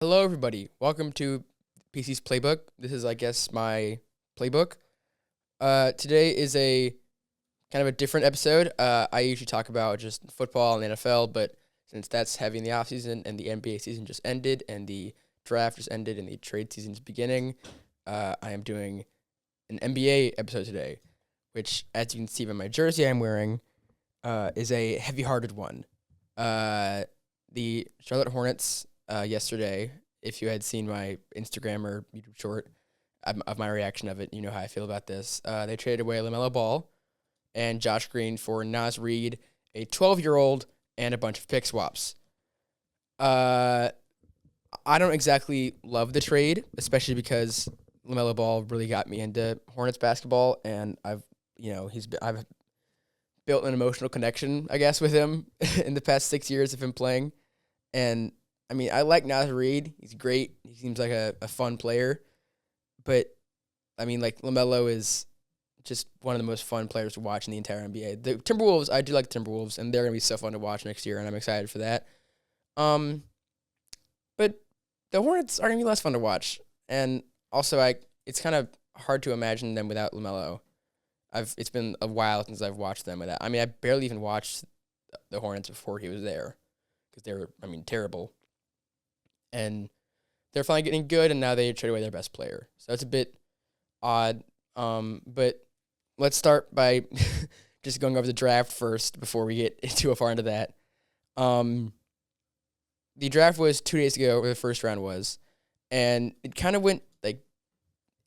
Hello, everybody. Welcome to PC's Playbook. This is, I guess, my playbook. Today is a kind of a different episode. I usually talk about just football and the NFL, but since that's heavy in the offseason and the NBA season just ended and the draft just ended and the trade season is beginning, I am doing an NBA episode today, which, as you can see by my jersey I'm wearing, is a heavy-hearted one. The Charlotte Hornets yesterday, if you had seen my Instagram or YouTube short of my reaction of it, you know how I feel about this. They traded away LaMelo Ball and Josh Green for Naz Reid, a 12-year-old, and a bunch of pick swaps. I don't exactly love the trade, especially because LaMelo Ball really got me into Hornets basketball, and I've built an emotional connection, I guess, with him in the past 6 years of him playing. And I mean, I like Naz Reid. He's great. He seems like a fun player. But I mean, like LaMelo is just one of the most fun players to watch in the entire NBA. The Timberwolves, I do like the Timberwolves, and they're gonna be so fun to watch next year, and I'm excited for that. Um, but the Hornets are gonna be less fun to watch, and also it's kind of hard to imagine them without LaMelo. It's been a while since I've watched them without. I mean, I barely even watched the Hornets before he was there because they were, I mean, terrible. And they're finally getting good, and now they trade away their best player. So it's a bit odd. But let's start by just going over the draft first before we get too far into that. The draft was 2 days ago, where the first round was, and it kind of went like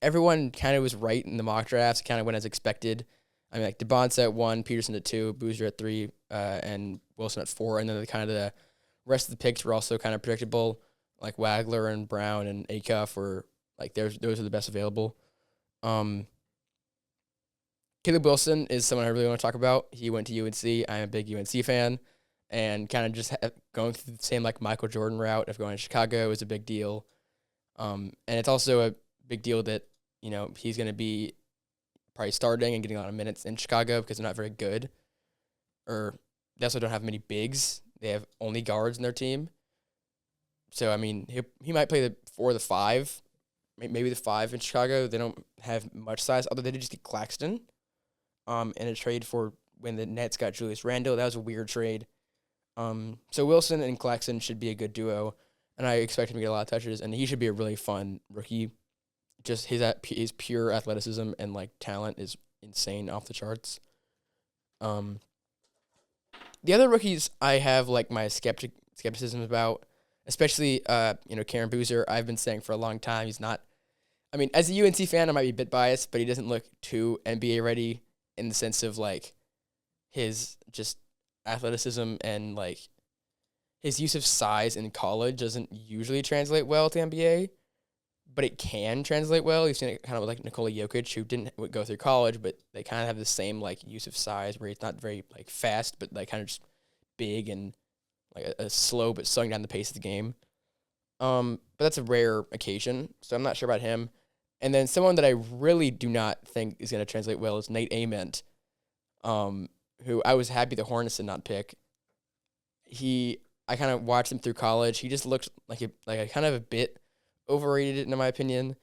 everyone kind of was right in the mock drafts. Kind of went as expected. I mean, like DeBonce at 1, Peterson at 2, Boozer at 3, and Wilson at 4, and then the rest of the picks were also kind of predictable. Like Wagler and Brown and Acuff were like those are the best available. Caleb Wilson is someone I really want to talk about. He went to UNC. I'm a big UNC fan, and kind of just going through the same like Michael Jordan route of going to Chicago is a big deal. And it's also a big deal that he's going to be probably starting and getting a lot of minutes in Chicago because they're not very good, or they also don't have many bigs. They have only guards in their team. So, I mean, he might play the 4 or the 5, maybe the 5 in Chicago. They don't have much size, although they did just get Claxton in a trade for when the Nets got Julius Randle. That was a weird trade. So Wilson and Claxton should be a good duo, and I expect him to get a lot of touches, and he should be a really fun rookie. Just his pure athleticism and, like, talent is insane, off the charts. The other rookies I have, like, my skepticism about, especially, Karen Boozer. I've been saying for a long time he's not. I mean, as a UNC fan, I might be a bit biased, but he doesn't look too NBA ready in the sense of like his just athleticism and like his use of size in college doesn't usually translate well to NBA, but it can translate well. You've seen it kind of like Nikola Jokic, who didn't go through college, but they kind of have the same like use of size where he's not very like fast, but like kind of just big and like a slow but slowing down the pace of the game. But that's a rare occasion, so I'm not sure about him. And then someone that I really do not think is going to translate well is Nate Ament, who I was happy the Hornets did not pick. I kind of watched him through college. He just looked like a kind of a bit overrated in my opinion.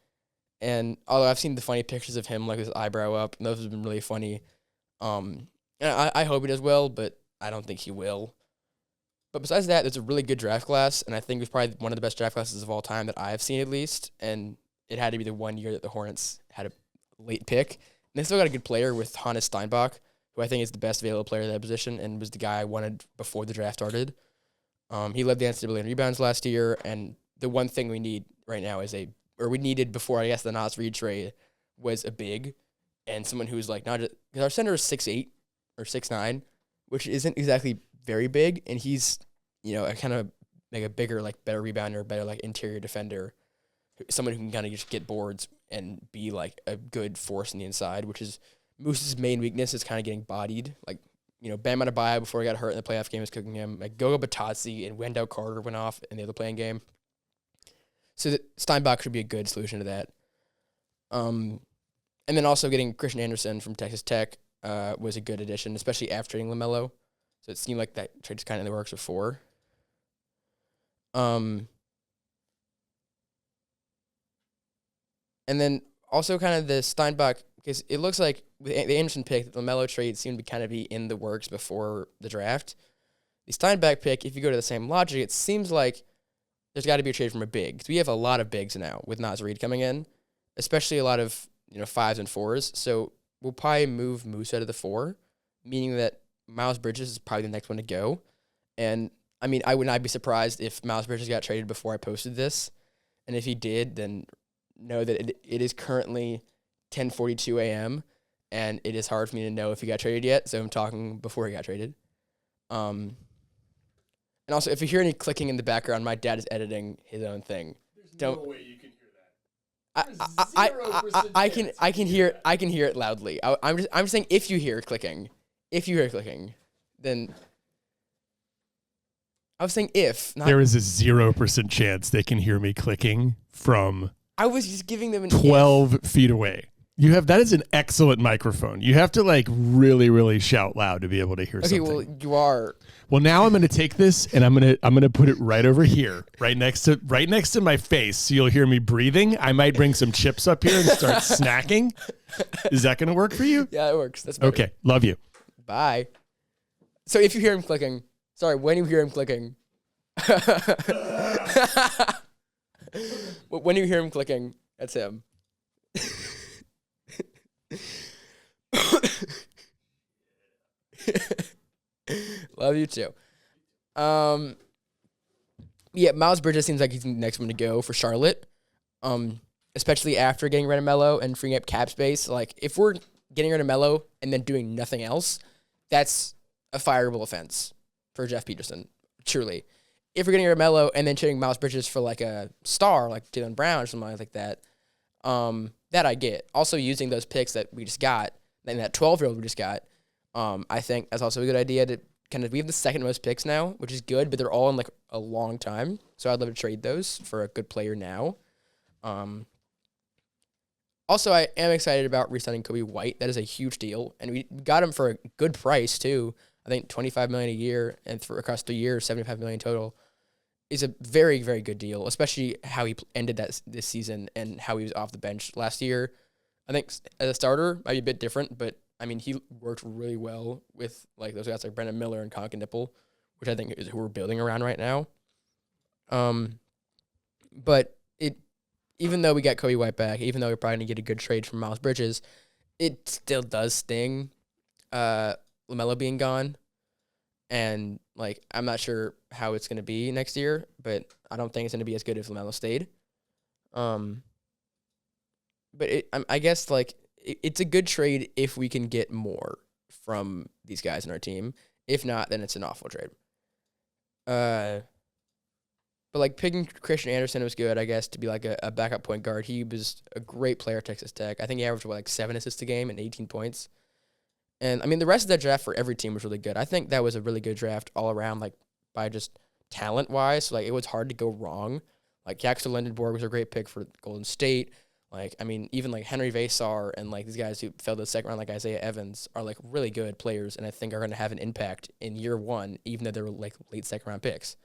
And although I've seen the funny pictures of him like with his eyebrow up, and those have been really funny. And I hope he does well, but I don't think he will. But besides that, it's a really good draft class, and I think it's probably one of the best draft classes of all time that I've seen at least. And it had to be the one year that the Hornets had a late pick. And they still got a good player with Hannes Steinbach, who I think is the best available player at that position and was the guy I wanted before the draft started. He led the NCAA in rebounds last year, and the one thing we need right now we needed before, I guess, the Naz Reid trade was a big and someone who's like not just, because our center is 6'8" or 6'9", which isn't exactly very big, and he's, a kind of like a bigger, like better rebounder, better like interior defender, someone who can kind of just get boards and be like a good force in the inside, which is Moose's main weakness is kind of getting bodied. Like, Bam Adebayo before he got hurt in the playoff game was cooking him. Like Goga Batazzi and Wendell Carter went off in the other playing game. So Steinbach should be a good solution to that. And then also getting Christian Anderson from Texas Tech was a good addition, especially after trading LaMelo. So it seemed like that trade's kind of in the works before. And then also kind of the Steinbach, because it looks like with the Anderson pick, the LaMelo trade seemed to kind of be in the works before the draft. The Steinbach pick, if you go to the same logic, it seems like there's got to be a trade from a big. Because we have a lot of bigs now with Naz Reid coming in, especially a lot of 5s and 4s. So we'll probably move Musa to the 4, meaning that Miles Bridges is probably the next one to go. And, I mean, I would not be surprised if Miles Bridges got traded before I posted this. And if he did, then know that it is currently 10:42 a.m., and it is hard for me to know if he got traded yet, so I'm talking before he got traded. And also, if you hear any clicking in the background, my dad is editing his own thing. There's no way you can hear that. I can hear it loudly. I'm saying if you hear clicking, then I was saying if. Not there is a 0% chance they can hear me clicking from I was just giving them an 12 feet away. That is an excellent microphone. You have to really, really shout loud to be able to hear something. Okay, well, you are. Well, now I'm going to take this and I'm going to put it right over here, right next to my face, so you'll hear me breathing. I might bring some chips up here and start snacking. Is that going to work for you? Yeah, it works. That's better. Okay, love you. Bye. So if you hear him clicking, when you hear him clicking, when you hear him clicking, that's him. Love you too. Yeah, Miles Bridges seems like he's the next one to go for Charlotte. Especially after getting rid of Melo and freeing up cap space. Like, if we're getting rid of Melo and then doing nothing else, that's a fireable offense for Jeff Peterson, truly. If we're getting rid of Melo and then trading Miles Bridges for like a star, like Jaylen Brown or something like that, that I get. Also using those picks that we just got, and that 12-year-old we just got, I think that's also a good idea to we have the second most picks now, which is good, but they're all in like a long time. So I'd love to trade those for a good player now. Also, I am excited about re-signing Kobe White. That is a huge deal, and we got him for a good price too. I think $25 million a year, and across 3 years, $75 million total, is a very, very good deal. Especially how he ended this season and how he was off the bench last year. I think as a starter might be a bit different, but I mean he worked really well with like those guys like Brendan Miller and Conk and Nipple, which I think is who we're building around right now. But even though we got Kobe White back, even though we're probably going to get a good trade from Miles Bridges, it still does sting LaMelo being gone. And, like, I'm not sure how it's going to be next year, but I don't think it's going to be as good if LaMelo stayed. But I guess, like, it's a good trade if we can get more from these guys in our team. If not, then it's an awful trade. But, like, picking Christian Anderson was good, I guess, to be, like, a backup point guard. He was a great player at Texas Tech. I think he averaged, 7 assists a game and 18 points. And, I mean, the rest of that draft for every team was really good. I think that was a really good draft all around, like, by just talent-wise. So, like, it was hard to go wrong. Like, Yaxter Lindenborg was a great pick for Golden State. Like, I mean, even, like, Henry Vasar and, like, these guys who fell to the second round, like Isaiah Evans, are, like, really good players and I think are going to have an impact in year one, even though they were, like, late second-round picks.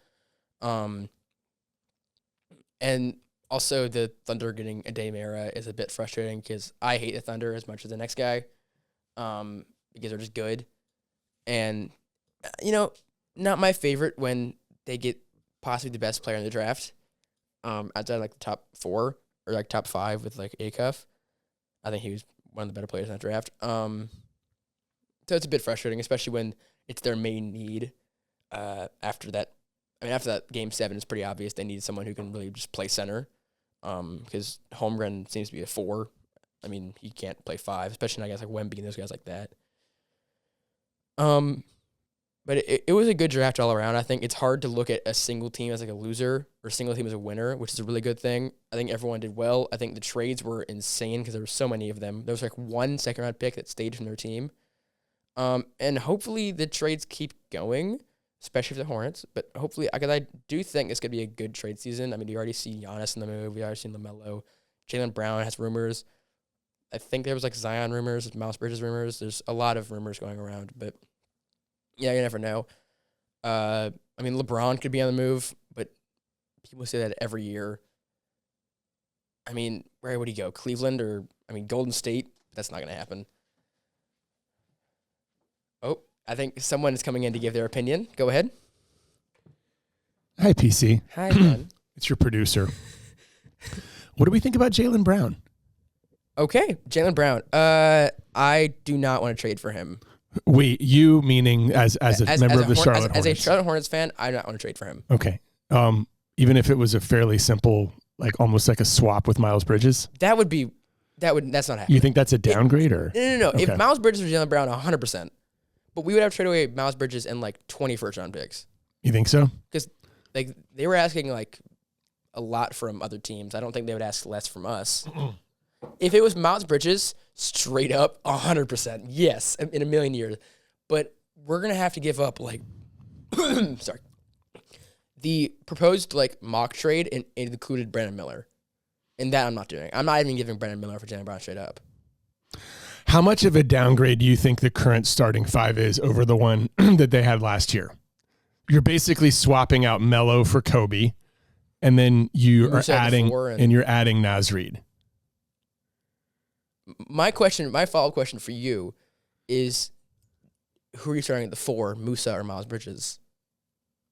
And also the Thunder getting a Dame era is a bit frustrating because I hate the Thunder as much as the next guy because they're just good. And, not my favorite when they get possibly the best player in the draft outside, like, the top 4 or, like, top 5 with, like, Acuff. I think he was one of the better players in that draft. So it's a bit frustrating, especially when it's their main need after that. I mean, after that Game 7, it's pretty obvious they need someone who can really just play center because Holmgren seems to be a 4. I mean, he can't play 5, especially not guys like Wemby and those guys like that. But it was a good draft all around. I think it's hard to look at a single team as like a loser or a single team as a winner, which is a really good thing. I think everyone did well. I think the trades were insane because there were so many of them. There was like one second-round pick that stayed from their team. And hopefully the trades keep going, especially for the Hornets. But hopefully, because I do think it's going to be a good trade season. I mean, you already see Giannis in the move. We already seen LaMelo. Jaylen Brown has rumors. I think there was like Zion rumors, Miles Bridges rumors. There's a lot of rumors going around, but yeah, you never know. I mean, LeBron could be on the move, but people say that every year. I mean, where would he go? Cleveland or, Golden State? That's not going to happen. Oh, I think someone is coming in to give their opinion. Go ahead. Hi, PC. Hi, man. It's your producer. What do we think about Jaylen Brown? Okay, Jaylen Brown. I do not want to trade for him. Wait, you meaning as a member of the Charlotte Hornets? As a Charlotte Hornets fan, I do not want to trade for him. Okay. Even if it was a fairly simple, like almost like a swap with Miles Bridges? That's not happening. You think that's a downgrade or? No. Okay. If Miles Bridges or Jaylen Brown, 100%. But we would have to trade away Miles Bridges and like 20 first-round picks. You think so? Because like they were asking like a lot from other teams. I don't think they would ask less from us. If it was Miles Bridges, straight up, 100%. Yes, in a million years. But we're going to have to give up like, sorry. The proposed like mock trade it included Brandon Miller. And that I'm not doing. I'm not even giving Brandon Miller for Jaylen Brown straight up. How much of a downgrade do you think the current starting five is over the one that they had last year? You're basically swapping out Melo for Kobe, and then you're adding Naz Reid. My follow-up question for you is, who are you starting at the 4, Musa or Miles Bridges?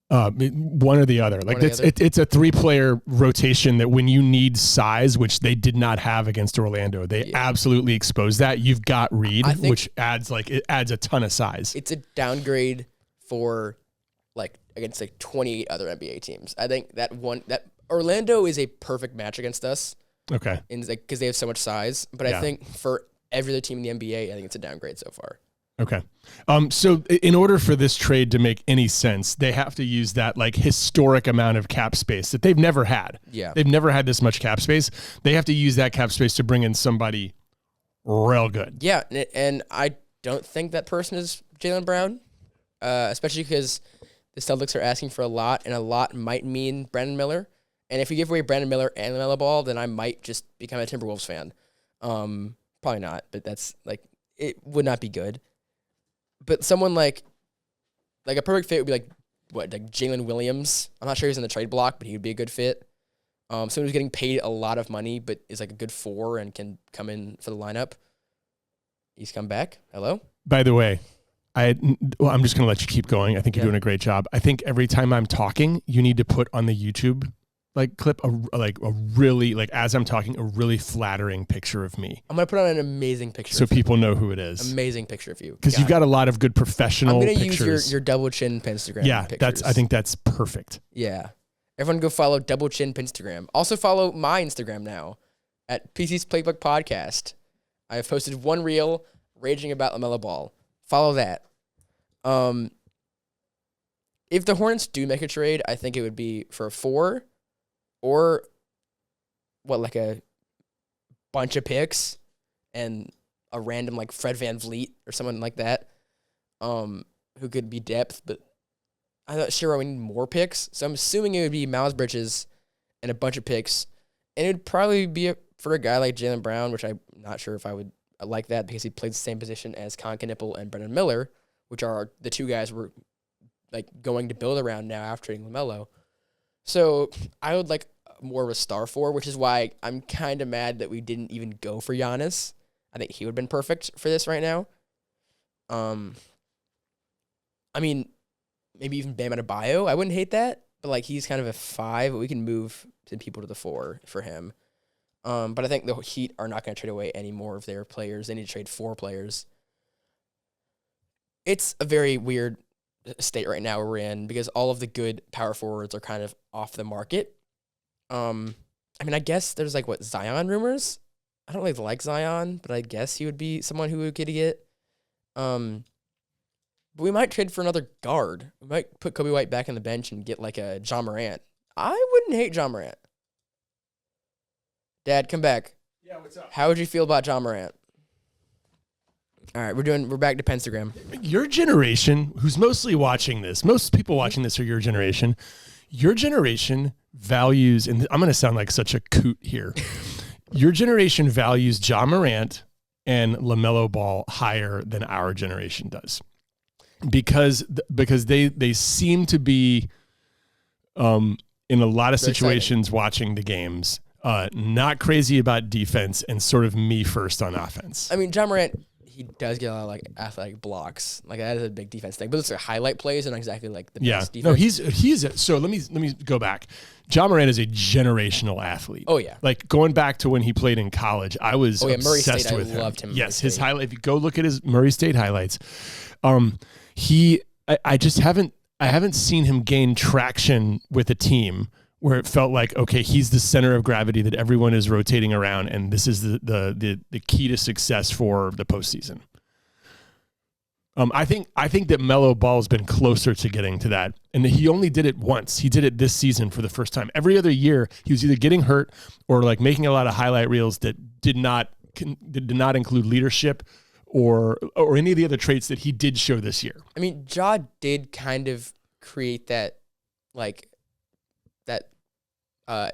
One or the other. Like it's a 3-player rotation that when you need size, which they did not have against Orlando, they absolutely exposed that. You've got Reid, which adds a ton of size. It's a downgrade for like against like 28 other NBA teams. I think that Orlando is a perfect match against us. Okay. Because they have so much size, but I think for every other team in the NBA, I think it's a downgrade so far. Okay. So in order for this trade to make any sense, they have to use that like historic amount of cap space that they've never had. Yeah. They've never had this much cap space. They have to use that cap space to bring in somebody real good. Yeah. And I don't think that person is Jaylen Brown, especially because the Celtics are asking for a lot, and a lot might mean Brandon Miller. And if we give away Brandon Miller and LaMelo Ball, then I might just become a Timberwolves fan. Probably not, but that's like, it would not be good. But someone like a perfect fit would be like Jalen Williams. I'm not sure he's in the trade block, but he would be a good fit. Someone who's getting paid a lot of money, but is like a good 4 and can come in for the lineup. He's come back. Hello? By the way, I'm just going to let you keep going. I think you're doing a great job. I think every time I'm talking, you need to put on the YouTube clip a really as I'm talking, a really flattering picture of me. I'm gonna put on an amazing picture so people know who it is. Amazing picture of you, because you've got a lot of good professional. I'm gonna pictures. use your double chin Pinstagram. Yeah, pictures. I think that's perfect. Yeah, everyone go follow double chin Pinstagram. Also follow my Instagram now at PC's Playbook Podcast. I have posted one reel raging about LaMelo Ball. Follow that. If the Hornets do make a trade, I think it would be for a 4. Or like a bunch of picks and a random like Fred VanVleet or someone like that, who could be depth, but I'm not sure we need more picks. So I'm assuming it would be Miles Bridges and a bunch of picks. And it would probably be for a guy like Jaylen Brown, which I'm not sure if I would like that because he plays the same position as Concanipple and Brandon Miller, which are the 2 guys we're like going to build around now after trading LaMelo. So I would like more of a star 4, which is why I'm kind of mad that we didn't even go for Giannis. I think he would have been perfect for this right now. I mean, maybe even Bam Adebayo. I wouldn't hate that, but like he's kind of a 5, but we can move some people to the 4 for him. But I think the Heat are not going to trade away any more of their players. They need to trade 4 players. It's a very weird state right now we're in because all of the good power forwards are kind of off the market. I mean, I guess there's like Zion rumors. I don't really like Zion, but I guess he would be someone who we could get. But we might trade for another guard. We might put Kobe White back on the bench and get like a John Morant. I wouldn't hate John Morant. Dad, come back. Yeah, what's up? How would you feel about John Morant? All right, we're back to Penstagram. Your generation, who's mostly watching this, most people watching this are your generation. Your generation values, and I'm going to sound like such a coot here. Your generation values John Morant and LaMelo Ball higher than our generation does, because they seem to be in a lot of situations watching the games not crazy about defense, and sort of me first on offense. I mean, John Morant, he does get a lot of like athletic blocks. Like that is a big defense thing. But it's like highlight plays and not exactly like the best defense. No, he's so let me go back. John Morant is a generational athlete. Oh yeah. Like going back to when he played in college, I was Murray obsessed State, with him. I loved him. Yes, his highlight. If you go look at his Murray State highlights, I just haven't seen him gain traction with a team where it felt like, okay, he's the center of gravity that everyone is rotating around, and this is the key to success for the postseason. I think that LaMelo Ball has been closer to getting to that, and he only did it once. He did it this season for the first time. Every other year, he was either getting hurt or like making a lot of highlight reels that did not include leadership or any of the other traits that he did show this year. I mean, Ja did kind of create that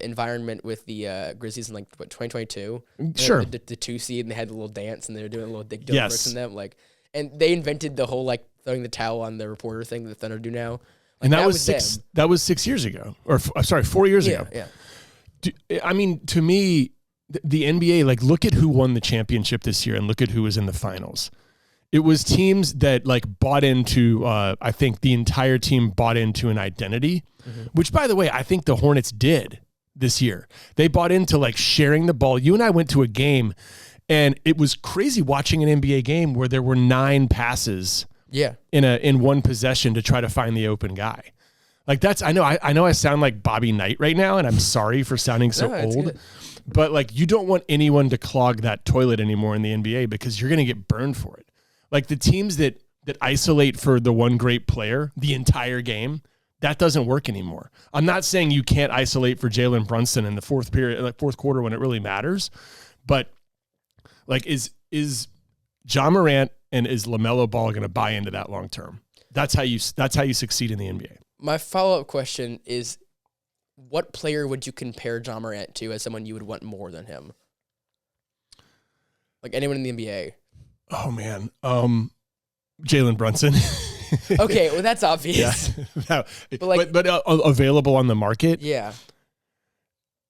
environment with the Grizzlies in 2022. Sure, the 2 seed, and they had the little dance and they were doing a little dick jokes in them and they invented the whole like throwing the towel on the reporter thing that the Thunder do now. And that was 6 years ago, or 4 years ago. Yeah. I mean, to me, the NBA, like, look at who won the championship this year and look at who was in the finals. It was teams that like bought into, I think the entire team bought into an identity, which, by the way, I think the Hornets did this year. They bought into like sharing the ball. You and I went to a game, and it was crazy watching an NBA game where there were 9 passes in one possession to try to find the open guy. Like I know I sound like Bobby Knight right now, and I'm sorry for sounding so old. Good. But like, you don't want anyone to clog that toilet anymore in the NBA because you're going to get burned for it. Like the teams that isolate for the one great player the entire game, that doesn't work anymore. I'm not saying you can't isolate for Jalen Brunson in the fourth quarter when it really matters, but like is John Morant and is LaMelo Ball going to buy into that long term? That's how you succeed in the NBA. My follow-up question is, what player would you compare John Morant to as someone you would want more than him? Like anyone in the NBA. Oh man, Jalen Brunson. Okay, well that's obvious. Yeah. but available on the market. Yeah.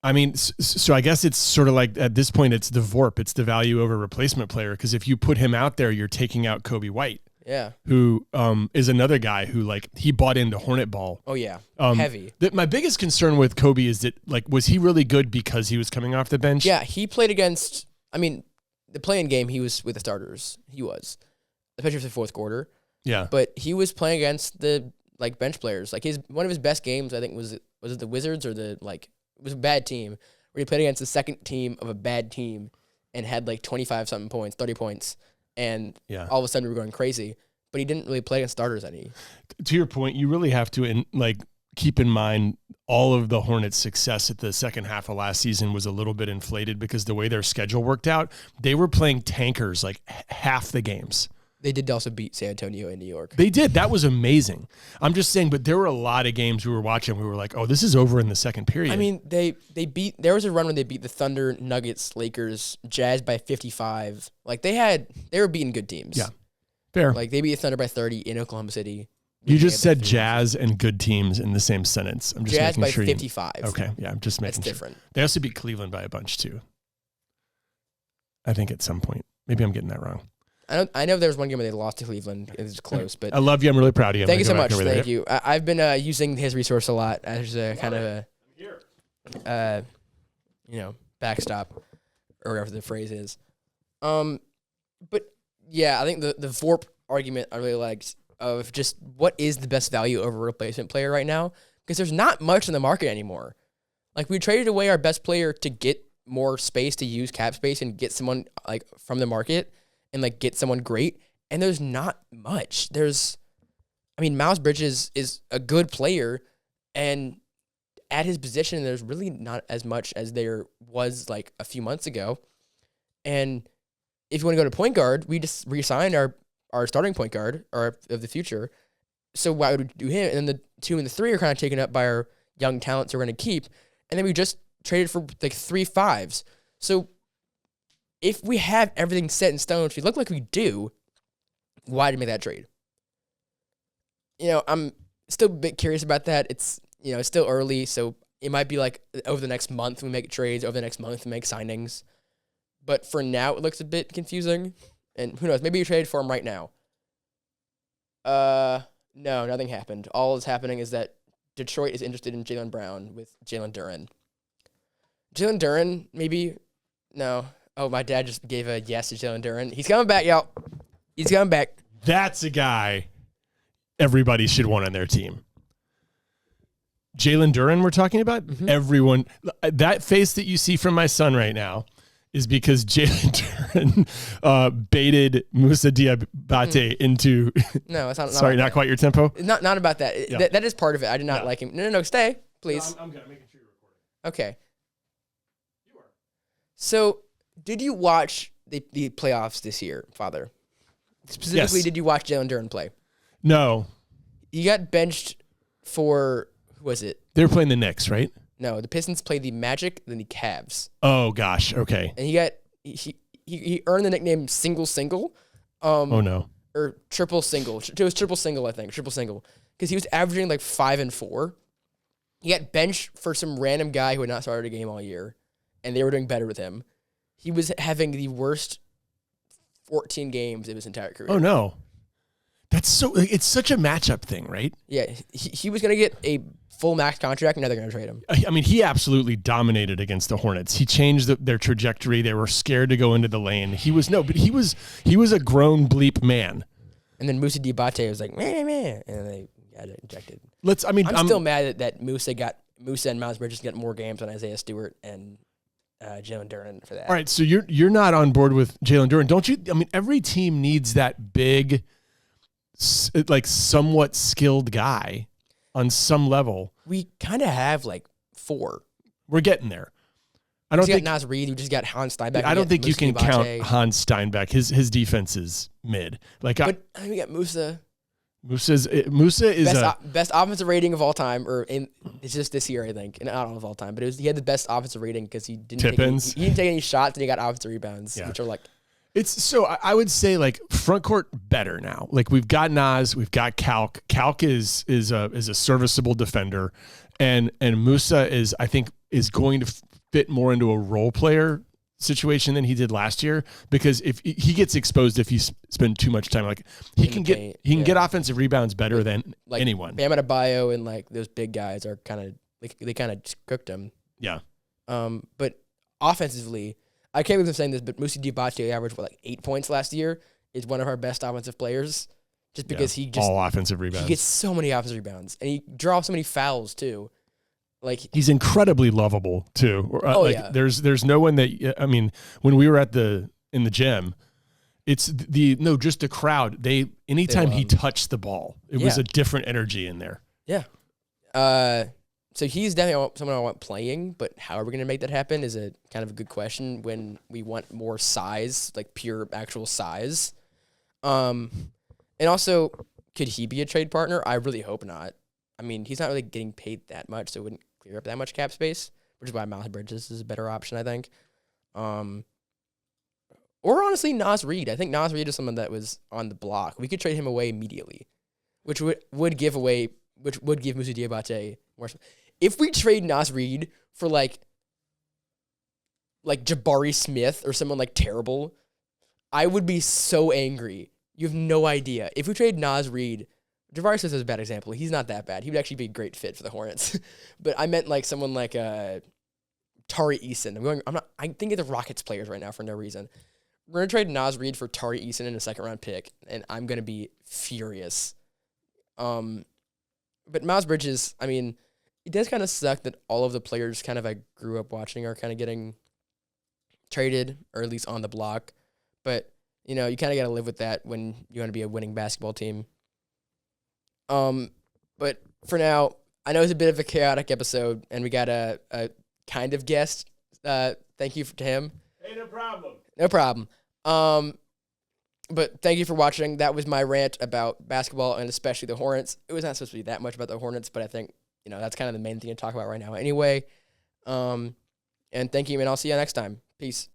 I mean, so I guess it's sort of like at this point, it's the VORP. It's the value over replacement player. Because if you put him out there, you're taking out Kobe White. Yeah. Who is another guy who like he bought into Hornet ball. Oh yeah. Heavy. My biggest concern with Kobe is that like, was he really good because he was coming off the bench? Yeah, he played against. I mean, the play-in game, he was with the starters. He was, especially for the fourth quarter. Yeah. But he was playing against the like bench players. Like one of his best games, I think, was it the Wizards or it was a bad team where he played against the second team of a bad team and had like 25-something points, 30 points, and all of a sudden we were going crazy. But he didn't really play against starters any. To your point, you really have to keep in mind all of the Hornets' success at the second half of last season was a little bit inflated because the way their schedule worked out, they were playing tankers like half the games. They did also beat San Antonio and New York. They did. That was amazing. I'm just saying, but there were a lot of games we were watching. We were like, oh, this is over in the second period. I mean, they there was a run when they beat the Thunder, Nuggets, Lakers, Jazz by 55. Like they were beating good teams. Yeah. Fair. Like they beat the Thunder by 30 in Oklahoma City. You just said Jazz and good teams in the same sentence. I'm just Jazz making by sure 55. Okay. Yeah. I'm just making That's sure. Different. They also beat Cleveland by a bunch too. I think at some point. Maybe I'm getting that wrong. I know there was one game where they lost to Cleveland. It was close, but I love you. I'm really proud of you. Thank you so much. Thank you. I've been using his resource a lot as a kind of a, backstop or whatever the phrase is. But yeah, I think the VORP argument I really liked of just what is the best value over a replacement player right now, because there's not much in the market anymore. Like we traded away our best player to get more space, to use cap space and get someone like from the market and like get someone great. And there's not much. Miles Bridges is a good player, and at his position, there's really not as much as there was like a few months ago. And if you want to go to point guard, we just re-signed our starting point guard of the future. So why would we do him? And then the 2 and the 3 are kind of taken up by our young talents we're going to keep. And then we just traded for like 3 5s. So if we have everything set in stone, which we look like we do, why did we make that trade? I'm still a bit curious about that. It's, it's still early, so It might be like over the next month we make trades, over the next month we make signings. But for now, it looks a bit confusing. And who knows? Maybe you traded for him right now. No, nothing happened. All that's happening is that Detroit is interested in Jaylen Brown with Jalen Duren. Jalen Duren, maybe? No. Oh, my dad just gave a yes to Jalen Duren. He's coming back, y'all. He's coming back. That's a guy everybody should want on their team. Jalen Duren we're talking about? Mm-hmm. Everyone. That face that you see from my son right now is because Jalen Duren baited Moussa Diabate into... No, it's not. Sorry, not quite your tempo? Not about that. Yeah. That is part of it. I did not like him. No, stay, please. No, I'm good. I'm making sure you're recording. Okay. You are. So, did you watch the playoffs this year, Father? Specifically, yes. Did you watch Jalen Duren play? No. He got benched for... Who was it? They were playing the Knicks, right? No, the Pistons played the Magic, then the Cavs. Oh gosh, okay. And he earned the nickname Single. Oh no. Or triple single. It was triple single, I think. Triple single. Because he was averaging like 5 and 4. He got benched for some random guy who had not started a game all year, and they were doing better with him. He was having the worst 14 games of his entire career. Oh no. It's such a matchup thing, right? Yeah, he was going to get a full max contract, and now they're going to trade him. I mean, he absolutely dominated against the Hornets. He changed their trajectory. They were scared to go into the lane. He was a grown bleep man. And then Moussa Diabate was like, meh, and they got ejected. I'm still mad that Moussa and Miles Bridges got more games than Isaiah Stewart and Jalen Duren for that. All right, so you're not on board with Jalen Duren, don't you? I mean, every team needs that big, like somewhat skilled guy on some level. We kind of have like 4. We're getting there. I don't think Naz Reid. We just got Hans Steinbeck. I don't think you can count Hans Steinbeck. His defense is mid. But I think we got Moussa. Moussa is best offensive rating of all time, it's just this year I think, and not of all time. But he had the best offensive rating because he didn't take any shots and he got offensive rebounds, which are like. I would say like front court better now. Like we've got Naz, we've got Calc. Calc is a serviceable defender, and Moussa I think is going to fit more into a role player situation than he did last year, because if he gets exposed if you spend too much time, like he can get offensive rebounds better than anyone. Bam Adebayo and like those big guys are kind of like they kind of cooked him. Yeah. But offensively. I can't believe I'm saying this, but Moussa Diabate averaged 8 points last year. Is one of our best offensive players, just because all offensive rebounds. He gets so many offensive rebounds, and he draws so many fouls too. Like he's incredibly lovable too. There's no one that when we were in the gym, it's just the crowd. Anytime he touched the ball, it was a different energy in there. Yeah. So he's definitely someone I want playing, but how are we going to make that happen is a kind of a good question when we want more size, like pure actual size. And also, could he be a trade partner? I really hope not. I mean, he's not really getting paid that much, so it wouldn't clear up that much cap space, which is why Miles Bridges is a better option, I think. Or honestly, Naz Reid. I think Naz Reid is someone that was on the block. We could trade him away immediately, which would give Moussa Diabate more. If we trade Naz Reid for like Jabari Smith or someone like terrible, I would be so angry. You have no idea. If we trade Naz Reid, Jabari Smith is a bad example. He's not that bad. He would actually be a great fit for the Hornets. But I meant like someone like Tari Eason. I'm thinking of the Rockets players right now for no reason. We're gonna trade Naz Reid for Tari Eason in a 2nd-round pick, and I'm gonna be furious. But Miles Bridges, I mean, it does kind of suck that all of the players kind of I grew up watching are kind of getting traded, or at least on the block. But, you kind of got to live with that when you want to be a winning basketball team. But for now, I know it's a bit of a chaotic episode, and we got a kind of guest. Thank you to him. Hey, no problem. No problem. But thank you for watching. That was my rant about basketball and especially the Hornets. It was not supposed to be that much about the Hornets, but I think, that's kind of the main thing to talk about right now anyway. And thank you, and I'll see you next time. Peace.